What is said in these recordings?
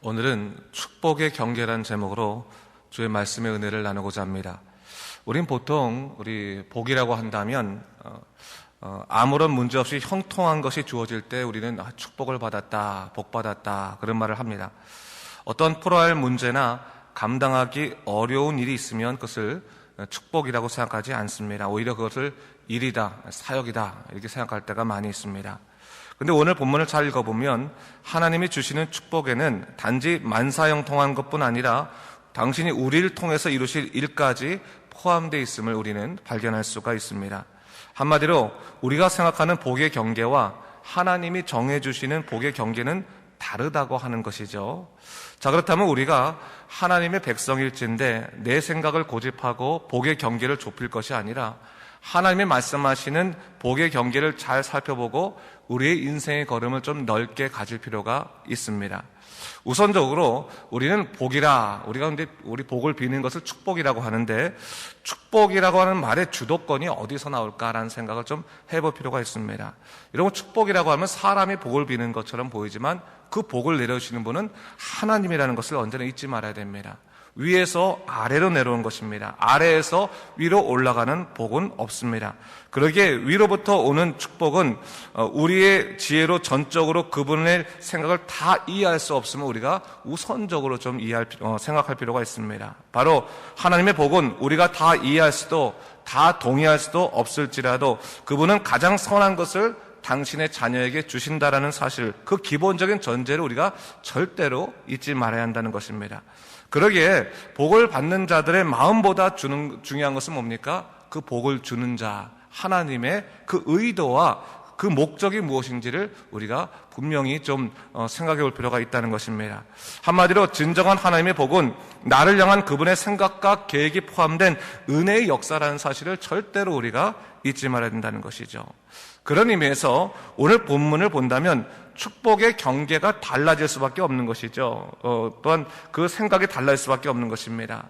오늘은 축복의 경계라는 제목으로 주의 말씀의 은혜를 나누고자 합니다. 우린 보통 우리 복이라고 한다면 아무런 문제 없이 형통한 것이 주어질 때 우리는 축복을 받았다, 복 받았다 그런 말을 합니다. 어떤 풀어야 할 문제나 감당하기 어려운 일이 있으면 그것을 축복이라고 생각하지 않습니다. 오히려 그것을 일이다, 사역이다 이렇게 생각할 때가 많이 있습니다. 근데 오늘 본문을 잘 읽어보면 하나님이 주시는 축복에는 단지 만사형통한 것뿐 아니라 당신이 우리를 통해서 이루실 일까지 포함되어 있음을 우리는 발견할 수가 있습니다. 한마디로 우리가 생각하는 복의 경계와 하나님이 정해주시는 복의 경계는 다르다고 하는 것이죠. 자, 그렇다면 우리가 하나님의 백성일진데 내 생각을 고집하고 복의 경계를 좁힐 것이 아니라 하나님이 말씀하시는 복의 경계를 잘 살펴보고 우리의 인생의 걸음을 좀 넓게 가질 필요가 있습니다. 우선적으로 우리는 복이라, 우리가 근데 우리 복을 비는 것을 축복이라고 하는데 축복이라고 하는 말의 주도권이 어디서 나올까라는 생각을 좀 해볼 필요가 있습니다. 여러분, 축복이라고 하면 사람이 복을 비는 것처럼 보이지만 그 복을 내려주시는 분은 하나님이라는 것을 언제나 잊지 말아야 됩니다. 위에서 아래로 내려오는 것입니다. 아래에서 위로 올라가는 복은 없습니다. 그러기에 위로부터 오는 축복은 우리의 지혜로 전적으로 그분의 생각을 다 이해할 수 없으면 우리가 우선적으로 좀 생각할 필요가 있습니다. 바로 하나님의 복은 우리가 다 이해할 수도 다 동의할 수도 없을지라도 그분은 가장 선한 것을 당신의 자녀에게 주신다라는 사실, 그 기본적인 전제를 우리가 절대로 잊지 말아야 한다는 것입니다. 그러기에 복을 받는 자들의 마음보다 중요한 것은 뭡니까? 그 복을 주는 자, 하나님의 그 의도와 그 목적이 무엇인지를 우리가 분명히 좀 생각해 볼 필요가 있다는 것입니다. 한마디로 진정한 하나님의 복은 나를 향한 그분의 생각과 계획이 포함된 은혜의 역사라는 사실을 절대로 우리가 잊지 말아야 된다는 것이죠. 그런 의미에서 오늘 본문을 본다면 축복의 경계가 달라질 수밖에 없는 것이죠. 또한 그 생각이 달라질 수밖에 없는 것입니다.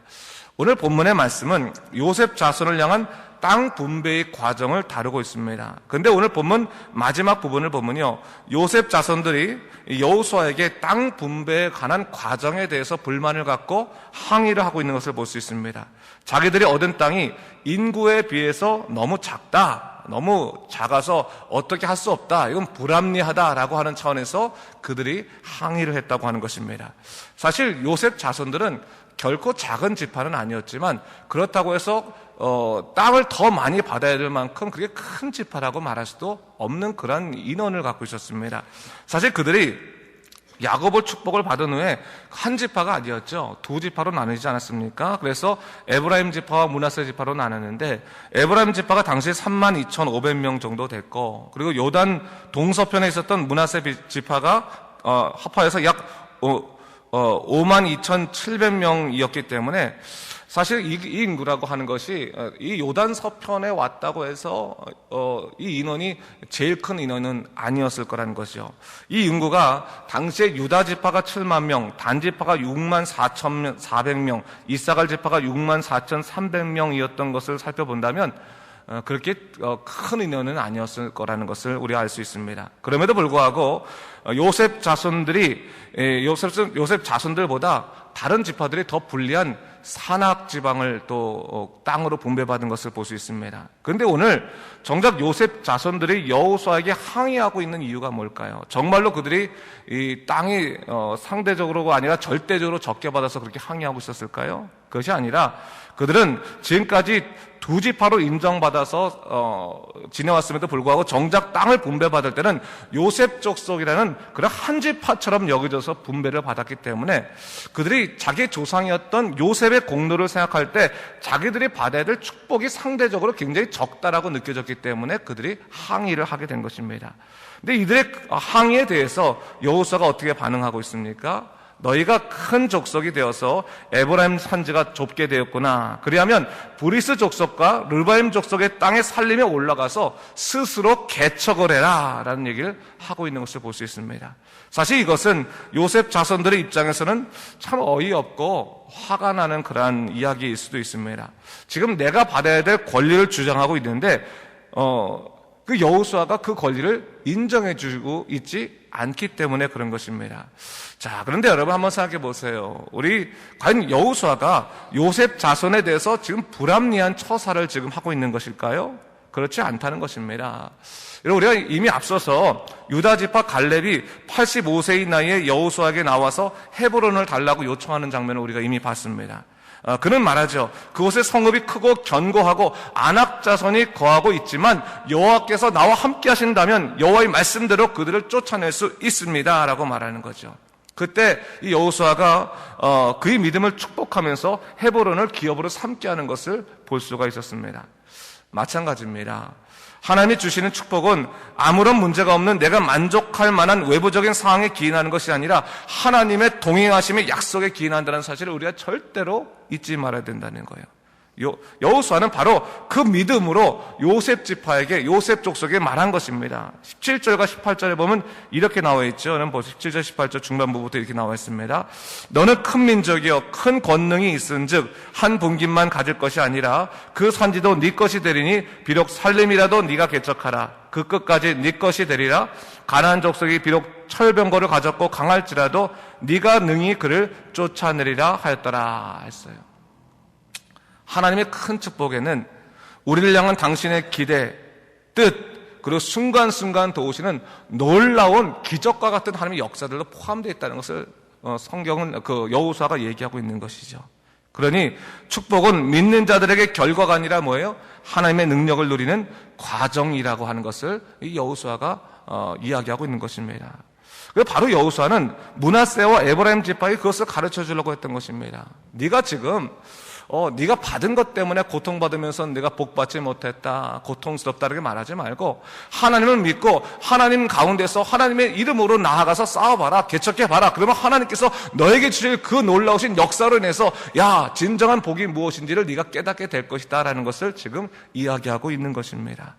오늘 본문의 말씀은 요셉 자손을 향한 땅 분배의 과정을 다루고 있습니다. 그런데 오늘 본문 마지막 부분을 보면요, 요셉 자손들이 여호수아에게 땅 분배에 관한 과정에 대해서 불만을 갖고 항의를 하고 있는 것을 볼 수 있습니다. 자기들이 얻은 땅이 인구에 비해서 너무 작다, 너무 작아서 어떻게 할 수 없다, 이건 불합리하다라고 하는 차원에서 그들이 항의를 했다고 하는 것입니다. 사실 요셉 자손들은 결코 작은 지파는 아니었지만 그렇다고 해서 땅을 더 많이 받아야 될 만큼 그게 큰 지파라고 말할 수도 없는 그런 인원을 갖고 있었습니다. 사실 그들이 야곱의 축복을 받은 후에 한 지파가 아니었죠. 두 지파로 나누지 않았습니까? 그래서 에브라임 지파와 므낫세 지파로 나눴는데 에브라임 지파가 당시 32,500명 정도 됐고, 그리고 요단 동서편에 있었던 므낫세 지파가 합하여서 약 52,700명이었기 때문에 사실 이 인구라고 하는 것이 이 요단 서편에 왔다고 해서 이 인원이 제일 큰 인원은 아니었을 거라는 것이죠. 이 인구가 당시에 유다 지파가 7만 명, 단 지파가 6만 4,400명, 이사갈 지파가 6만 4,300명이었던 것을 살펴본다면 그렇게 큰 인원은 아니었을 거라는 것을 우리가 알 수 있습니다. 그럼에도 불구하고 요셉 자손들보다 다른 지파들이 더 불리한 산악 지방을 또 땅으로 분배받은 것을 볼 수 있습니다. 그런데 오늘 정작 요셉 자손들이 여호수아에게 항의하고 있는 이유가 뭘까요? 정말로 그들이 이 땅이 상대적으로가 아니라 절대적으로 적게 받아서 그렇게 항의하고 있었을까요? 그것이 아니라 그들은 지금까지 두 지파로 인정받아서 지내왔음에도 불구하고 정작 땅을 분배받을 때는 요셉 족속이라는 그런 한 지파처럼 여겨져서 분배를 받았기 때문에 그들이 자기 조상이었던 요셉의 공로를 생각할 때 자기들이 받아야 될 축복이 상대적으로 굉장히 적다라고 느껴졌기 때문에 그들이 항의를 하게 된 것입니다. 근데 이들의 항의에 대해서 여호수아가 어떻게 반응하고 있습니까? 너희가 큰 족속이 되어서 에브라임 산지가 좁게 되었구나. 그리하면 브리스 족속과 르바임 족속의 땅에 살림에 올라가서 스스로 개척을 해라 라는 얘기를 하고 있는 것을 볼 수 있습니다. 사실 이것은 요셉 자손들의 입장에서는 참 어이없고 화가 나는 그러한 이야기일 수도 있습니다. 지금 내가 받아야 될 권리를 주장하고 있는데 그 여호수아가 그 권리를 인정해주고 있지 않기 때문에 그런 것입니다. 자, 그런데 여러분 한번 생각해 보세요. 우리 과연 여호수아가 요셉 자손에 대해서 지금 불합리한 처사를 지금 하고 있는 것일까요? 그렇지 않다는 것입니다. 여러분, 우리가 이미 앞서서 유다 지파 갈렙이 85세의 나이에 여호수아에게 나와서 헤브론을 달라고 요청하는 장면을 우리가 이미 봤습니다. 그는 말하죠. 그곳에 성읍이 크고 견고하고 아낙 자손이 거하고 있지만 여호와께서 나와 함께 하신다면 여호와의 말씀대로 그들을 쫓아낼 수 있습니다 라고 말하는 거죠. 그때 이 여호수아가 그의 믿음을 축복하면서 헤브론을 기업으로 삼게 하는 것을 볼 수가 있었습니다. 마찬가지입니다. 하나님이 주시는 축복은 아무런 문제가 없는 내가 만족할 만한 외부적인 상황에 기인하는 것이 아니라 하나님의 동행하심의 약속에 기인한다는 사실을 우리가 절대로 잊지 말아야 된다는 거예요. 여호수아는 바로 그 믿음으로 요셉 지파에게, 요셉 족속에 말한 것입니다. 17절과 18절에 보면 이렇게 나와 있죠. 여러분 보세요. 17절 18절 중반부부터 이렇게 나와 있습니다. 너는 큰 민족이여 큰 권능이 있은즉 한 분깃만 가질 것이 아니라 그 산지도 네 것이 되리니 비록 살림이라도 네가 개척하라. 그 끝까지 네 것이 되리라. 가나안 족속이 비록 철병거를 가졌고 강할지라도 네가 능히 그를 쫓아내리라 하였더라 했어요. 하나님의 큰 축복에는 우리를 향한 당신의 기대, 뜻, 그리고 순간순간 도우시는 놀라운 기적과 같은 하나님의 역사들도 포함되어 있다는 것을 성경은 여호수아가 얘기하고 있는 것이죠. 그러니 축복은 믿는 자들에게 결과가 아니라 뭐예요? 하나님의 능력을 누리는 과정이라고 하는 것을 이 여호수아가 이야기하고 있는 것입니다. 그래서 바로 여호수아는 므낫세와 에브라임 지파에 그것을 가르쳐 주려고 했던 것입니다. 네가 지금 네가 받은 것 때문에 고통받으면서 내가 복받지 못했다, 고통스럽다 이렇게 말하지 말고 하나님을 믿고 하나님 가운데서 하나님의 이름으로 나아가서 싸워봐라, 개척해봐라. 그러면 하나님께서 너에게 주실 그 놀라우신 역사로 인해서 야, 진정한 복이 무엇인지를 네가 깨닫게 될 것이다 라는 것을 지금 이야기하고 있는 것입니다.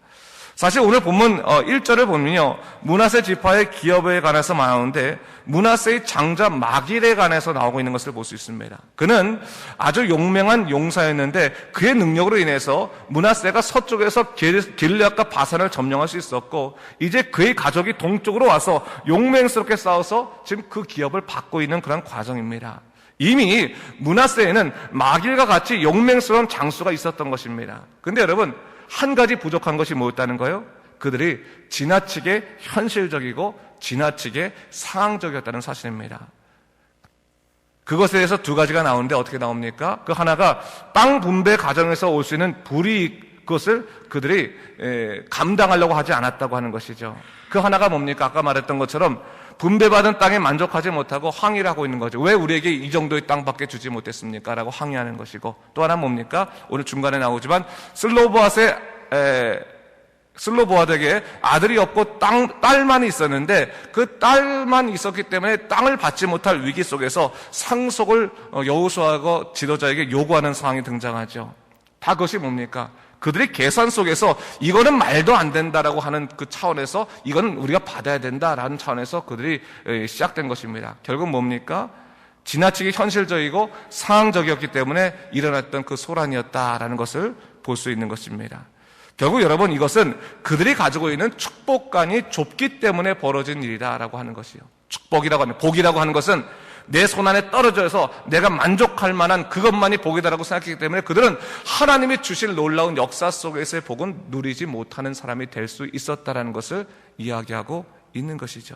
사실 오늘 본문 1절을 보면요, 므낫세 지파의 기업에 관해서 나오는데 므낫세의 장자 마길에 관해서 나오고 있는 것을 볼 수 있습니다. 그는 아주 용맹한 용사였는데 그의 능력으로 인해서 므낫세가 서쪽에서 길르앗과 바산을 점령할 수 있었고 이제 그의 가족이 동쪽으로 와서 용맹스럽게 싸워서 지금 그 기업을 받고 있는 그런 과정입니다. 이미 므낫세에는 마길과 같이 용맹스러운 장수가 있었던 것입니다. 그런데 여러분, 한 가지 부족한 것이 뭐였다는 거예요? 그들이 지나치게 현실적이고 지나치게 상황적이었다는 사실입니다. 그것에 대해서 두 가지가 나오는데 어떻게 나옵니까? 그 하나가 땅 분배 과정에서 올 수 있는 불이익, 그것을 그들이 감당하려고 하지 않았다고 하는 것이죠. 그 하나가 뭡니까? 아까 말했던 것처럼 분배받은 땅에 만족하지 못하고 항의를 하고 있는 거죠. 왜 우리에게 이 정도의 땅밖에 주지 못했습니까? 라고 항의하는 것이고, 또 하나는 뭡니까? 오늘 중간에 나오지만 슬로보아드에게 아들이 없고 딸만 있었는데 그 딸만 있었기 때문에 땅을 받지 못할 위기 속에서 상속을 여호수아가 지도자에게 요구하는 상황이 등장하죠. 다 그것이 뭡니까? 그들의 계산 속에서 이거는 말도 안 된다라고 하는 그 차원에서 이거는 우리가 받아야 된다라는 차원에서 그들이 시작된 것입니다. 결국 뭡니까? 지나치게 현실적이고 상황적이었기 때문에 일어났던 그 소란이었다라는 것을 볼 수 있는 것입니다. 결국 여러분, 이것은 그들이 가지고 있는 축복관이 좁기 때문에 벌어진 일이다라고 하는 것이요. 축복이라고 하는, 복이라고 하는 것은 내 손안에 떨어져서 내가 만족할 만한 그것만이 복이다라고 생각했기 때문에 그들은 하나님이 주실 놀라운 역사 속에서의 복은 누리지 못하는 사람이 될 수 있었다라는 것을 이야기하고 있는 것이죠.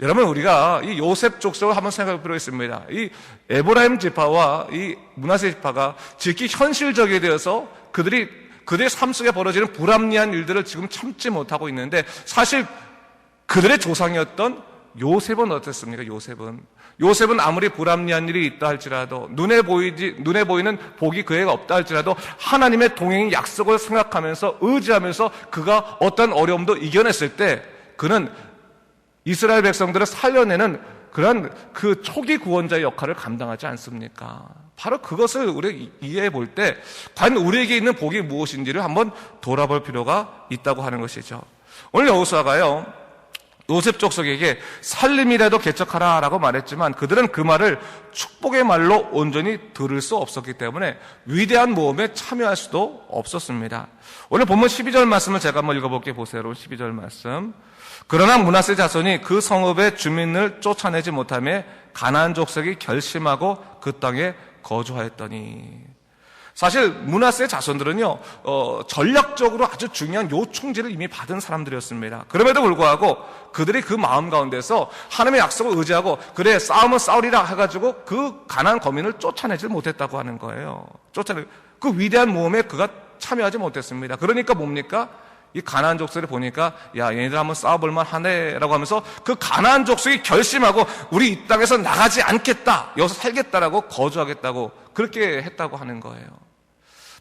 여러분, 우리가 이 요셉 족속을 한번 생각해 볼 필요가 있습니다. 이 에브라임 지파와 이 므낫세 지파가 지극히 현실적에 대해서 그들의 삶 속에 벌어지는 불합리한 일들을 지금 참지 못하고 있는데 사실 그들의 조상이었던 요셉은 어땠습니까? 요셉은 아무리 불합리한 일이 있다 할지라도 눈에 보이는 복이 그에게 없다 할지라도 하나님의 동행의 약속을 생각하면서 의지하면서 그가 어떤 어려움도 이겨냈을 때 그는 이스라엘 백성들을 살려내는 그런 그 초기 구원자의 역할을 감당하지 않습니까? 바로 그것을 우리가 이해해 볼 때 과연 우리에게 있는 복이 무엇인지를 한번 돌아볼 필요가 있다고 하는 것이죠. 오늘 여호수아가요, 요셉 족속에게 살림이라도 개척하라라고 말했지만 그들은 그 말을 축복의 말로 온전히 들을 수 없었기 때문에 위대한 모험에 참여할 수도 없었습니다. 오늘 본문 12절 말씀을 제가 한번 읽어볼게요. 보세요. 12절 말씀. 그러나 므낫세 자손이 그 성읍의 주민을 쫓아내지 못하며 가나안 족속이 결심하고 그 땅에 거주하였더니, 사실 므낫세 자손들은요 전략적으로 아주 중요한 요충지를 이미 받은 사람들이었습니다. 그럼에도 불구하고 그들이 그 마음 가운데서 하나님의 약속을 의지하고 그래 싸움은 싸우리라 해가지고 그 가나안 거민을 쫓아내지 못했다고 하는 거예요. 그 위대한 모험에 그가 참여하지 못했습니다. 그러니까 뭡니까? 이 가나안 족속을 보니까 야 얘네들 한번 싸워볼만 하네라고 하면서 그 가나안 족속이 결심하고 우리 이 땅에서 나가지 않겠다, 여기서 살겠다라고 거주하겠다고 그렇게 했다고 하는 거예요.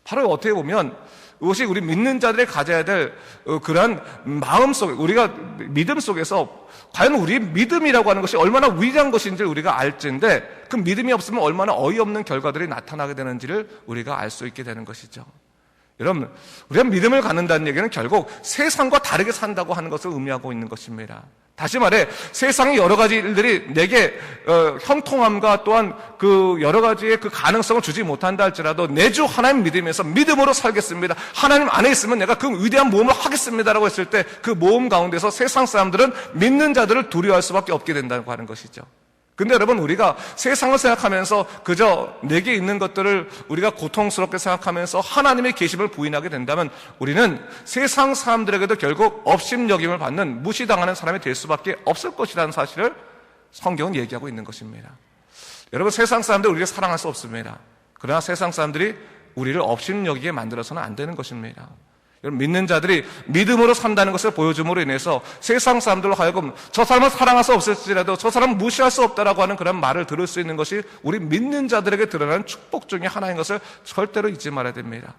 바로 어떻게 보면 이것이 우리 믿는 자들이 가져야 될 그러한 마음 속에, 우리가 믿음 속에서 과연 우리 믿음이라고 하는 것이 얼마나 위대한 것인지를 우리가 알지인데 그 믿음이 없으면 얼마나 어이없는 결과들이 나타나게 되는지를 우리가 알 수 있게 되는 것이죠. 여러분, 우리가 믿음을 갖는다는 얘기는 결국 세상과 다르게 산다고 하는 것을 의미하고 있는 것입니다. 다시 말해 세상의 여러 가지 일들이 내게 형통함과 또한 그 여러 가지의 그 가능성을 주지 못한다 할지라도 내 주 하나님 믿음에서 믿음으로 살겠습니다, 하나님 안에 있으면 내가 그 위대한 모험을 하겠습니다라고 했을 때 그 모험 가운데서 세상 사람들은 믿는 자들을 두려워할 수밖에 없게 된다고 하는 것이죠. 근데 여러분, 우리가 세상을 생각하면서 그저 내게 있는 것들을 우리가 고통스럽게 생각하면서 하나님의 계심을 부인하게 된다면 우리는 세상 사람들에게도 결국 업심여김을 받는 무시당하는 사람이 될 수밖에 없을 것이라는 사실을 성경은 얘기하고 있는 것입니다. 여러분, 세상 사람들 우리를 사랑할 수 없습니다. 그러나 세상 사람들이 우리를 업심여기게 만들어서는 안 되는 것입니다. 여러분, 믿는 자들이 믿음으로 산다는 것을 보여줌으로 인해서 세상 사람들로 하여금 저 사람은 사랑할 수 없을지라도 저 사람은 무시할 수 없다라고 하는 그런 말을 들을 수 있는 것이 우리 믿는 자들에게 드러나는 축복 중에 하나인 것을 절대로 잊지 말아야 됩니다.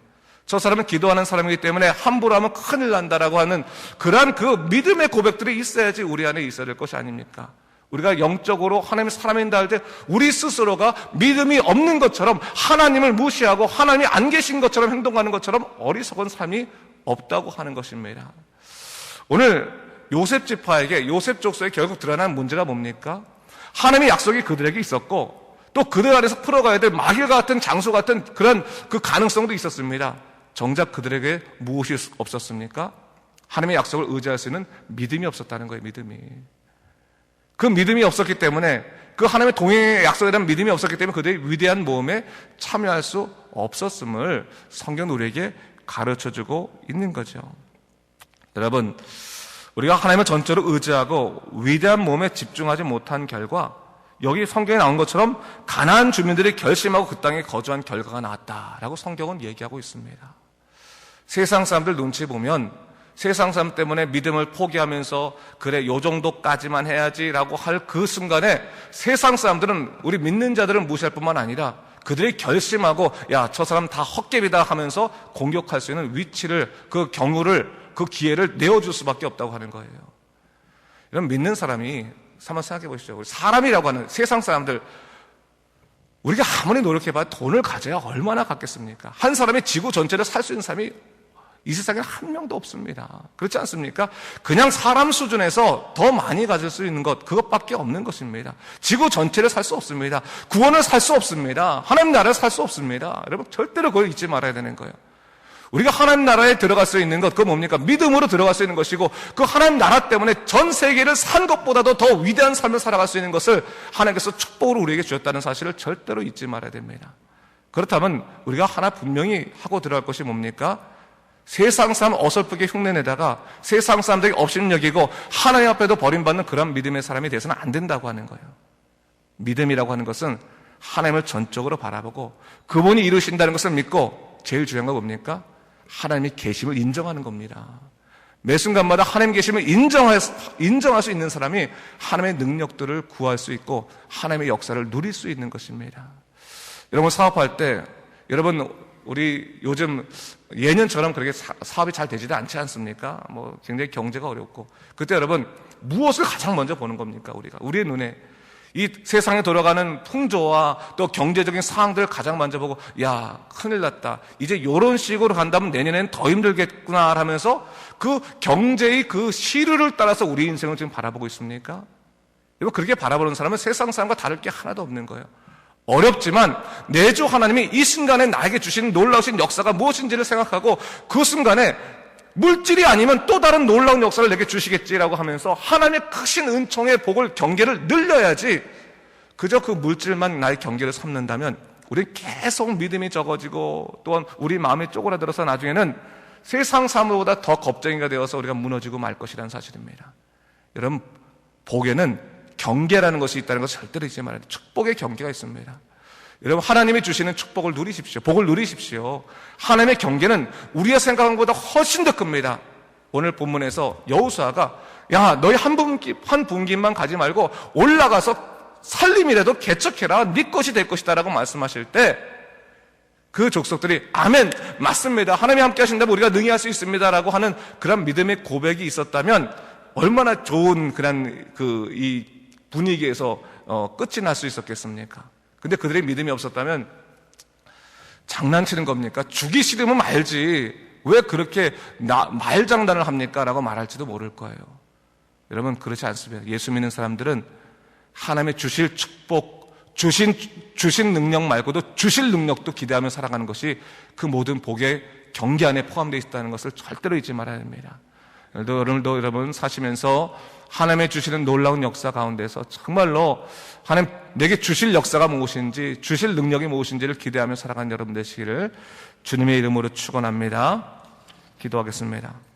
저 사람은 기도하는 사람이기 때문에 함부로 하면 큰일 난다라고 하는 그러한 그 믿음의 고백들이 있어야지 우리 안에 있어야 될 것이 아닙니까? 우리가 영적으로 하나님의 사람인다 할 때 우리 스스로가 믿음이 없는 것처럼, 하나님을 무시하고 하나님이 안 계신 것처럼 행동하는 것처럼 어리석은 삶이 없다고 하는 것입니다. 오늘 요셉 지파에게, 요셉 족속에 결국 드러난 문제가 뭡니까? 하나님의 약속이 그들에게 있었고 또 그들 안에서 풀어가야 될 마귀 같은 장소 같은 그런 그 가능성도 있었습니다. 정작 그들에게 무엇이 없었습니까? 하나님의 약속을 의지할 수 있는 믿음이 없었다는 거예요. 믿음이. 그 믿음이 없었기 때문에, 그 하나님의 동행의 약속에 대한 믿음이 없었기 때문에 그들이 위대한 모험에 참여할 수 없었음을 성경은 우리에게 가르쳐주고 있는 거죠. 여러분, 우리가 하나님을 전적으로 의지하고 위대한 모험에 집중하지 못한 결과, 여기 성경에 나온 것처럼 가나안 주민들이 결심하고 그 땅에 거주한 결과가 나왔다라고 성경은 얘기하고 있습니다. 세상 사람들 눈치 보면 세상 사람 때문에 믿음을 포기하면서 그래 요 정도까지만 해야지라고 할 그 순간에 세상 사람들은, 우리 믿는 자들은 무시할 뿐만 아니라 그들이 결심하고 야 저 사람 다 헛개비다 하면서 공격할 수 있는 위치를, 그 경우를, 그 기회를 내어줄 수밖에 없다고 하는 거예요. 이런 믿는 사람이, 한번 생각해 보시죠. 우리 사람이라고 하는 세상 사람들, 우리가 아무리 노력해봐야 돈을 가져야 얼마나 갖겠습니까? 한 사람이 지구 전체를 살 수 있는 사람이 이 세상에 한 명도 없습니다. 그렇지 않습니까? 그냥 사람 수준에서 더 많이 가질 수 있는 것, 그것밖에 없는 것입니다. 지구 전체를 살 수 없습니다. 구원을 살 수 없습니다. 하나님 나라를 살 수 없습니다. 여러분, 절대로 그걸 잊지 말아야 되는 거예요. 우리가 하나님 나라에 들어갈 수 있는 것, 그건 뭡니까? 믿음으로 들어갈 수 있는 것이고, 그 하나님 나라 때문에 전 세계를 산 것보다도 더 위대한 삶을 살아갈 수 있는 것을 하나님께서 축복으로 우리에게 주셨다는 사실을 절대로 잊지 말아야 됩니다. 그렇다면 우리가 하나 분명히 하고 들어갈 것이 뭡니까? 세상 사람 어설프게 흉내내다가 세상 사람들이 업신여기고 하나님 앞에도 버림받는 그런 믿음의 사람이 되어서는 안 된다고 하는 거예요. 믿음이라고 하는 것은 하나님을 전적으로 바라보고 그분이 이루신다는 것을 믿고, 제일 중요한 건 뭡니까? 하나님의 계심을 인정하는 겁니다. 매 순간마다 하나님 계심을 인정할 수 있는 사람이 하나님의 능력들을 구할 수 있고 하나님의 역사를 누릴 수 있는 것입니다. 여러분, 사업할 때, 여러분, 우리 요즘 예년처럼 그렇게 사업이 잘 되지도 않지 않습니까? 굉장히 경제가 어렵고. 그때 여러분, 무엇을 가장 먼저 보는 겁니까? 우리가. 우리의 눈에 이 세상에 돌아가는 풍조와 또 경제적인 상황들을 가장 먼저 보고, 야, 큰일 났다. 이제 이런 식으로 간다면 내년엔 더 힘들겠구나 하면서 그 경제의 그 시류를 따라서 우리 인생을 지금 바라보고 있습니까? 여러분, 그렇게 바라보는 사람은 세상 사람과 다를 게 하나도 없는 거예요. 어렵지만 내 주 하나님이 이 순간에 나에게 주신 놀라우신 역사가 무엇인지를 생각하고 그 순간에 물질이 아니면 또 다른 놀라운 역사를 내게 주시겠지라고 하면서 하나님의 크신 은총의 복을, 경계를 늘려야지, 그저 그 물질만 나의 경계를 삼는다면 우리는 계속 믿음이 적어지고 또한 우리 마음이 쪼그라들어서 나중에는 세상 사람보다 더 겁쟁이가 되어서 우리가 무너지고 말 것이라는 사실입니다. 여러분, 복에는 경계라는 것이 있다는 것을 절대로 잊지 말아야 돼요. 축복의 경계가 있습니다. 여러분, 하나님이 주시는 축복을 누리십시오. 복을 누리십시오. 하나님의 경계는 우리가 생각한 것보다 훨씬 더 큽니다. 오늘 본문에서 여호수아가, 야, 너희 한 분기만 가지 말고 올라가서 살림이라도 개척해라. 네 것이 될 것이다 라고 말씀하실 때 그 족속들이 아멘, 맞습니다. 하나님이 함께 하신다면 우리가 능히 할 수 있습니다 라고 하는 그런 믿음의 고백이 있었다면 얼마나 좋은 그런 이 분위기에서 끝이 날 수 있었겠습니까? 근데 그들의 믿음이 없었다면 장난치는 겁니까? 주기 싫으면 말지 왜 그렇게 말장난을 합니까? 라고 말할지도 모를 거예요. 여러분, 그렇지 않습니다. 예수 믿는 사람들은 하나님의 주실 축복, 주신 능력 말고도 주실 능력도 기대하며 살아가는 것이 그 모든 복의 경계 안에 포함되어 있다는 것을 절대로 잊지 말아야 합니다. 오늘도 여러분 사시면서 하나님의 주시는 놀라운 역사 가운데서 정말로 하나님 내게 주실 역사가 무엇인지, 주실 능력이 무엇인지를 기대하며 살아가는 여러분 되시기를 주님의 이름으로 축원합니다. 기도하겠습니다.